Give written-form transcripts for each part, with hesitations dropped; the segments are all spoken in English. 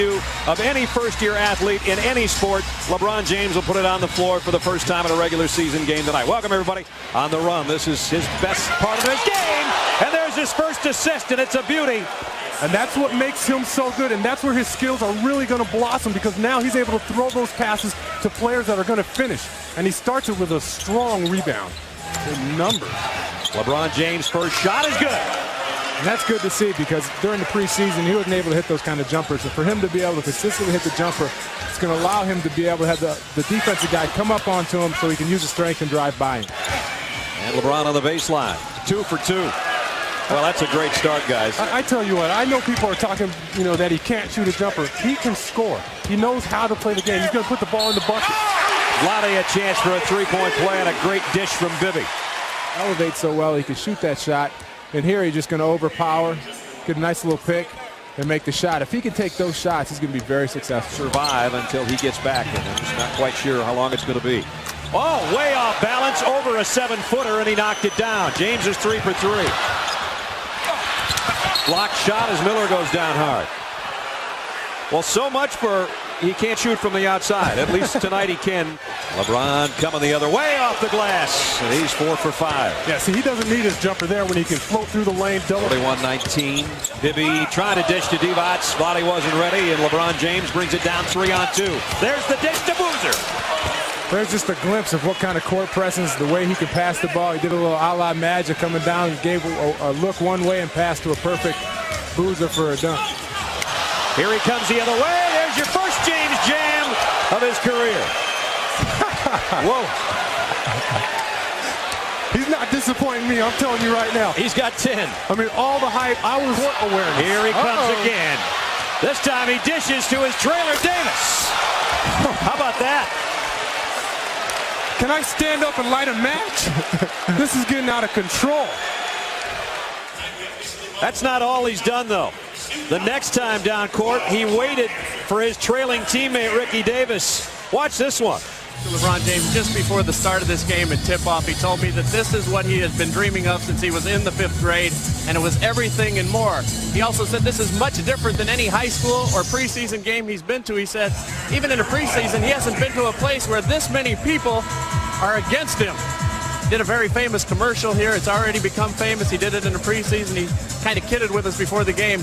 Of any first-year athlete in any sport, LeBron James will put it on the floor for the first time in a regular season game tonight. Welcome, everybody, on the run. This is his best part of his game, and there's his first assist, and it's a beauty. And that's what makes him so good, and that's where his skills are really going to blossom, because now he's able to throw those passes to players that are going to finish. And he starts it with a strong rebound. Good numbers. LeBron James' first shot is good. And that's good to see, because during the preseason, he wasn't able to hit those kind of jumpers. And for him to be able to consistently hit the jumper, it's going to allow him to be able to have the defensive guy come up onto him so he can use his strength and drive by him. And LeBron on the baseline, 2 for 2. Well, that's a great start, guys. I tell you what, I know people are talking, that he can't shoot a jumper. He can score. He knows how to play the game. He's going to put the ball in the bucket. Lottie a chance for a three-point play and a great dish from Bibby. Elevates so well, he can shoot that shot. And here he's just going to overpower, get a nice little pick, and make the shot. If he can take those shots, he's going to be very successful. Survive until he gets back, and I'm just not quite sure how long it's going to be. Oh, way off balance, over a 7-footer, and he knocked it down. James is 3 for 3. Blocked shot as Miller goes down hard. Well, so much for he can't shoot from the outside. At least tonight he can. LeBron coming the other way off the glass. And he's 4 for 5. Yeah, see, he doesn't need his jumper there when he can float through the lane. 41-19. Bibby trying to dish to Divac. Lottie wasn't ready, and LeBron James brings it down 3 on 2. There's the dish to Boozer. There's just a glimpse of what kind of court presence, the way he can pass the ball. He did a little a la Magic coming down and gave a look one way and passed to a perfect Boozer for a dunk. Here he comes the other way. There's your first James jam of his career. Whoa. He's not disappointing me, I'm telling you right now. He's got 10. I mean, all the hype, I was awareness. Here he comes again. This time he dishes to his trailer, Davis. How about that? Can I stand up and light a match? This is getting out of control. That's not all he's done, though. The next time down court, he waited for his trailing teammate, Ricky Davis. Watch this one. LeBron James, just before the start of this game and tip-off, he told me that this is what he has been dreaming of since he was in the 5th grade, and it was everything and more. He also said this is much different than any high school or preseason game he's been to. He said even in a preseason, he hasn't been to a place where this many people are against him. Did a very famous commercial here. It's already become famous. He did it in the preseason. He kind of kidded with us before the game.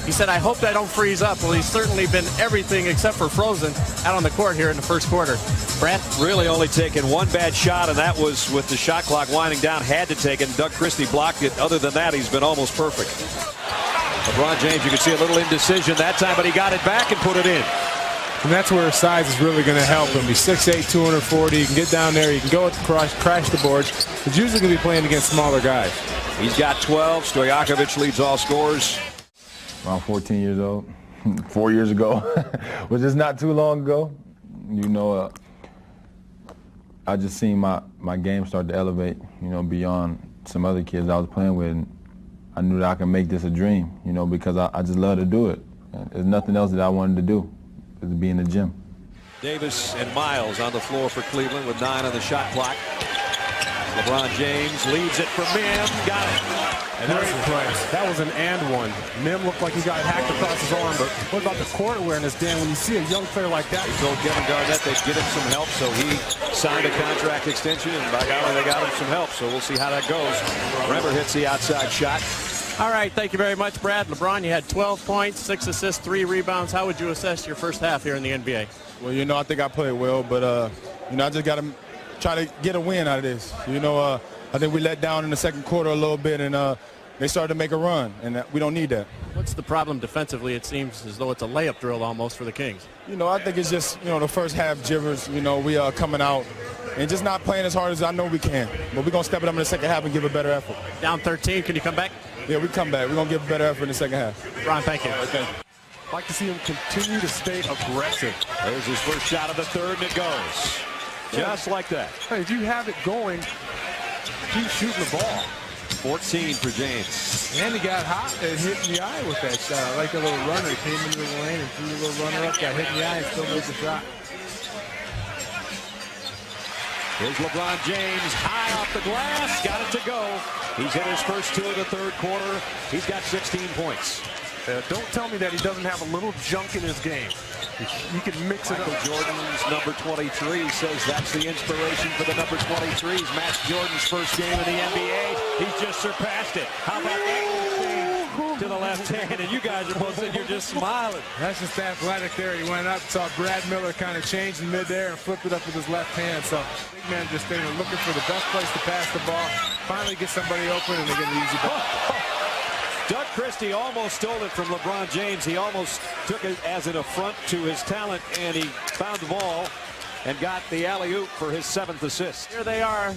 He said, I hope I don't freeze up. Well, he's certainly been everything except for frozen out on the court here in the first quarter. Brad? Really only taken one bad shot, and that was with the shot clock winding down. Had to take it. Doug Christie blocked it. Other than that, he's been almost perfect. LeBron James, you can see a little indecision that time, but he got it back and put it in. And that's where his size is really going to help him. He's 6'8", 240. He can get down there. He can go crash the boards. He's usually going to be playing against smaller guys. He's got 12. Stojakovic leads all scorers. Around 14 years old, 4 years ago, which is not too long ago. I just seen my game start to elevate, beyond some other kids I was playing with. And I knew that I could make this a dream, because I just love to do it. And there's nothing else that I wanted to do. To be in the gym. Davis and Miles on the floor for Cleveland with 9 on the shot clock. LeBron James leads it for Mim. Got it. And that was the play. That was an and one. Mim looked like he got hacked across his arm, but what about the court awareness, Dan? When you see a young player like that, he told Kevin Garnett they'd get him some help, so he signed a contract extension, and by golly, they got him some help. So we'll see how that goes. Remember, hits the outside shot. All right, thank you very much, Brad. LeBron, you had 12 points, 6 assists, 3 rebounds. How would you assess your first half here in the NBA? Well, I think I played well, but, I just got to try to get a win out of this. I think we let down in the second quarter a little bit, and they started to make a run, and we don't need that. What's the problem defensively? It seems as though it's a layup drill almost for the Kings. I think it's just, the first half jitters. We are coming out and just not playing as hard as I know we can. But we're going to step it up in the second half and give a better effort. Down 13, can you come back? Yeah, we come back. We're going to give a better effort in the second half. Ron, thank you. Okay. I'd like to see him continue to stay aggressive. There's his first shot of the third, and it goes. Just like that. Hey, if you have it going, keep shooting the ball. 14 for James. And he got hot and hit in the eye with that shot. I like a little runner. He came into the lane and threw a little runner up, got hit in the eye and still made the shot. Here's LeBron James, high off the glass, got it to go. He's hit his first 2 of the third quarter. He's got 16 points. Don't tell me that he doesn't have a little junk in his game. He can mix it up. Michael Jordan's number 23 says that's the inspiration for the number 23s. Matt Jordan's first game in the NBA. He's just surpassed it. How about that to the left hand? And you guys are both sitting here just smiling. That's just athletic there. He went up, saw Brad Miller kind of change in midair and flipped it up with his left hand. So big man just staying looking for the best place to pass the ball. Finally get somebody open and they get an easy ball. Doug Christie almost stole it from LeBron James. He almost took it as an affront to his talent, and he found the ball and got the alley-oop for his 7th assist. Here they are.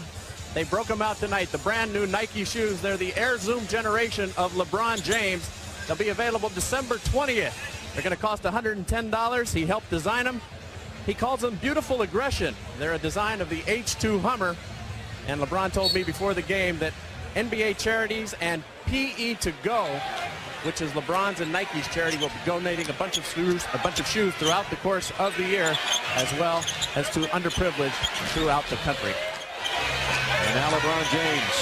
They broke them out tonight. The brand new Nike shoes. They're the Air Zoom generation of LeBron James. They'll be available December 20th. They're going to cost $110. He helped design them. He calls them beautiful aggression. They're a design of the H2 Hummer. And LeBron told me before the game that NBA Charities and PE to Go, which is LeBron's and Nike's charity, will be donating a bunch of shoes throughout the course of the year, as well as to underprivileged throughout the country. And now LeBron James.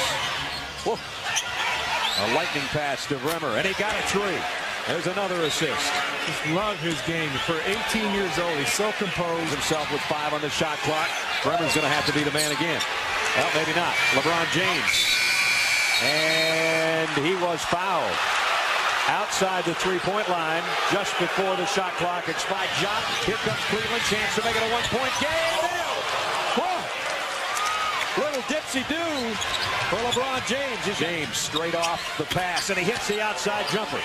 Whoa. A lightning pass to Bremer, and he got a 3. There's another assist. Just love his game. For 18 years old, he's so composed. Himself with 5 on the shot clock. Bremer's going to have to be the man again. Well, maybe not. LeBron James. And he was fouled outside the three-point line just before the shot clock expired. Here comes Cleveland, chance to make it a one-point game. Whoa. Little dipsy-do for LeBron James. James straight off the pass, and he hits the outside jumper.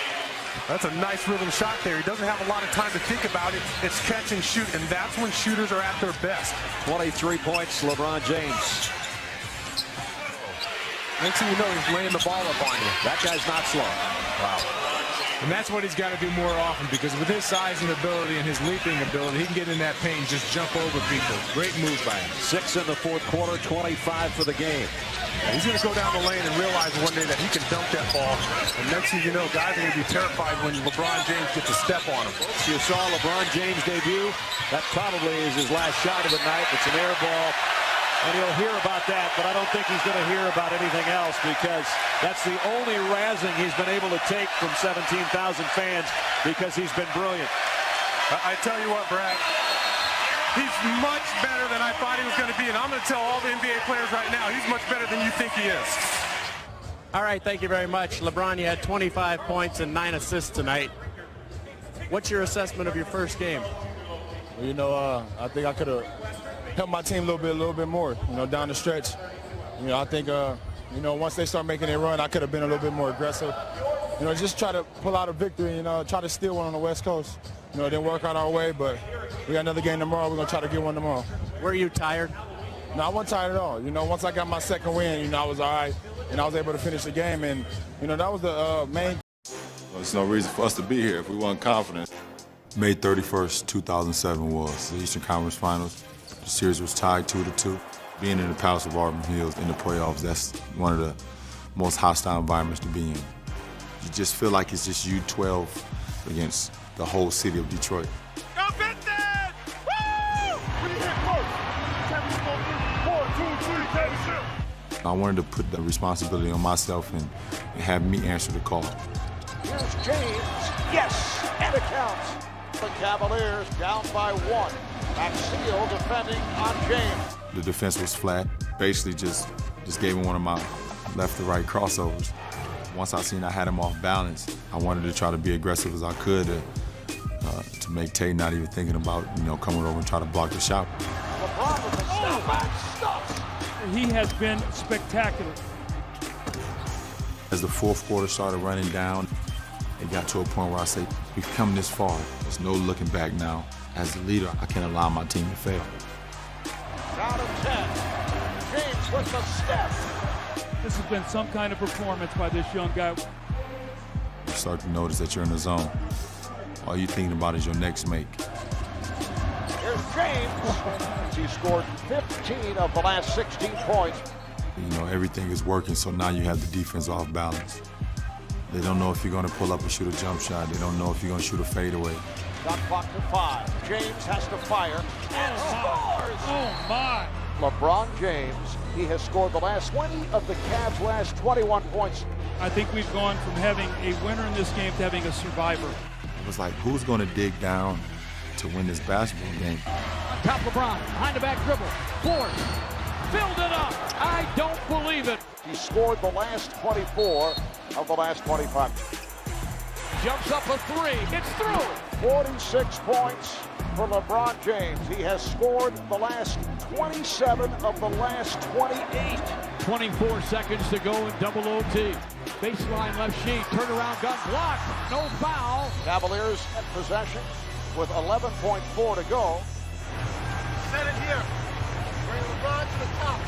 That's a nice rhythm shot there. He doesn't have a lot of time to think about it. It's catch and shoot, and that's when shooters are at their best. 23 points, LeBron James. Next thing you know, he's laying the ball up on you. That guy's not slow. Wow. And that's what he's got to do more often, because with his size and ability and his leaping ability, he can get in that paint and just jump over people. Great move by him. 6 in the fourth quarter, 25 for the game. He's going to go down the lane and realize one day that he can dunk that ball. And next thing you know, guys are going to be terrified when LeBron James gets a step on him. You saw LeBron James debut. That probably is his last shot of the night. It's an air ball. And he'll hear about that, but I don't think he's going to hear about anything else, because that's the only razzing he's been able to take from 17,000 fans, because he's been brilliant. I tell you what, Brad, he's much better than I thought he was going to be, and I'm going to tell all the NBA players right now, he's much better than you think he is. All right, thank you very much. LeBron, you had 25 points and 9 assists tonight. What's your assessment of your first game? Well, you know, I think I could have helped my team a little bit more, you know, down the stretch. You know, I think, you know, once they start making their run, I could have been a little bit more aggressive. You know, just try to pull out a victory, you know, try to steal one on the West Coast. You know, it didn't work out our way, but we got another game tomorrow. We're going to try to get one tomorrow. Were you tired? No, I wasn't tired at all. You know, once I got my second win, you know, I was all right, and I was able to finish the game. And, you know, that was the main. Well, there's no reason for us to be here if we weren't confident. May 31st, 2007 was the Eastern Conference Finals. The series was tied 2-2. Being in the Palace of Auburn Hills in the playoffs, that's one of the most hostile environments to be in. You just feel like it's just you 12 against the whole city of Detroit. Go Vincent! Woo! We hit first. 4, 2, 3, I wanted to put the responsibility on myself and have me answer the call. Here's James. Yes, and it counts. The Cavaliers down by 1. Maxfield defending on James. The defense was flat. Basically just gave him one of my left to right crossovers. Once I seen I had him off balance, I wanted to try to be aggressive as I could to make Tate not even thinking about, you know, coming over and try to block the shot. LeBron with the step back stuffs. He has been spectacular. As the fourth quarter started running down, it got to a point where I said, we've come this far. There's no looking back now. As a leader, I can't allow my team to fail. Down to 10. James with the step. This has been some kind of performance by this young guy. You start to notice that you're in the zone. All you're thinking about is your next make. Here's James. He scored 15 of the last 16 points. You know, everything is working, so now you have the defense off balance. They don't know if you're going to pull up and shoot a jump shot. They don't know if you're going to shoot a fadeaway. Shot clock to 5. James has to fire and scores. Oh, my. LeBron James, he has scored the last 20 of the Cavs' last 21 points. I think we've gone from having a winner in this game to having a survivor. It was like, who's going to dig down to win this basketball game? On top, LeBron, behind the back dribble, forced, filled it up. I don't believe it. He scored the last 24 of the last 25. Jumps up a three, it's through. 46 points for LeBron James. He has scored the last 27 of the last 28. 24 seconds to go in double OT. Baseline left sheet, turnaround gun blocked, no foul. Cavaliers in possession with 11.4 to go. Set it here. Bring LeBron to the top.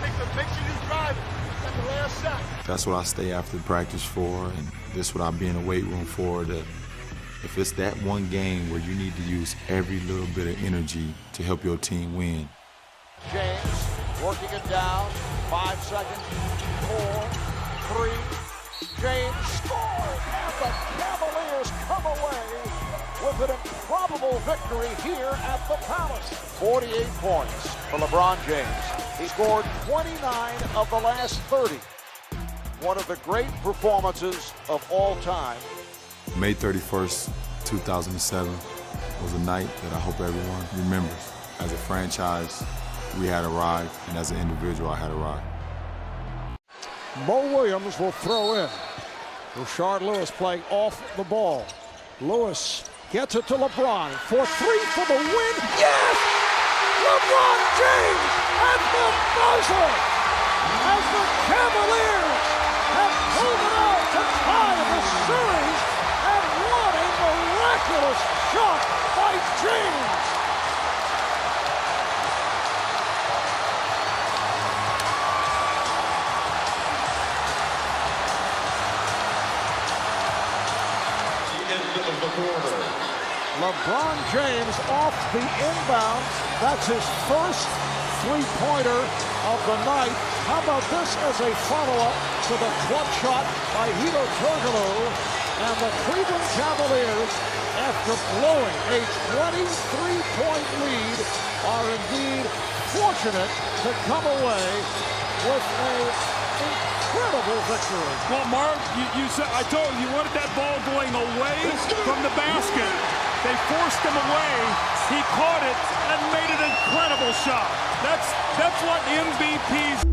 Make sure you drive it. That's the last shot. That's what I stay after practice for, and this is what I be in the weight room for. If it's that one game where you need to use every little bit of energy to help your team win. James working it down. 5 seconds. 4, 3. James scores, and the Cavaliers come away with an improbable victory here at the Palace. 48 points for LeBron James. He scored 29 of the last 30. One of the great performances of all time. May 31st, 2007 was a night that I hope everyone remembers. As a franchise, we had arrived, and as an individual, I had arrived. Mo Williams will throw in. Rashard Lewis playing off the ball. Lewis gets it to LeBron for three for the win. Yes! LeBron James at the buzzer as the Cavaliers have pulled it out to tie the series, and what a miraculous shot by James! LeBron James off the inbound. That's his first three-pointer of the night. How about this as a follow-up to the clutch shot by Hedo Turkoglu, and the Cleveland Cavaliers, after blowing a 23-point lead, are indeed fortunate to come away with a incredible victory. Well, Mark, you said, I told you wanted that ball going away from the basket. They forced him away. He caught it and made an incredible shot. That's what MVPs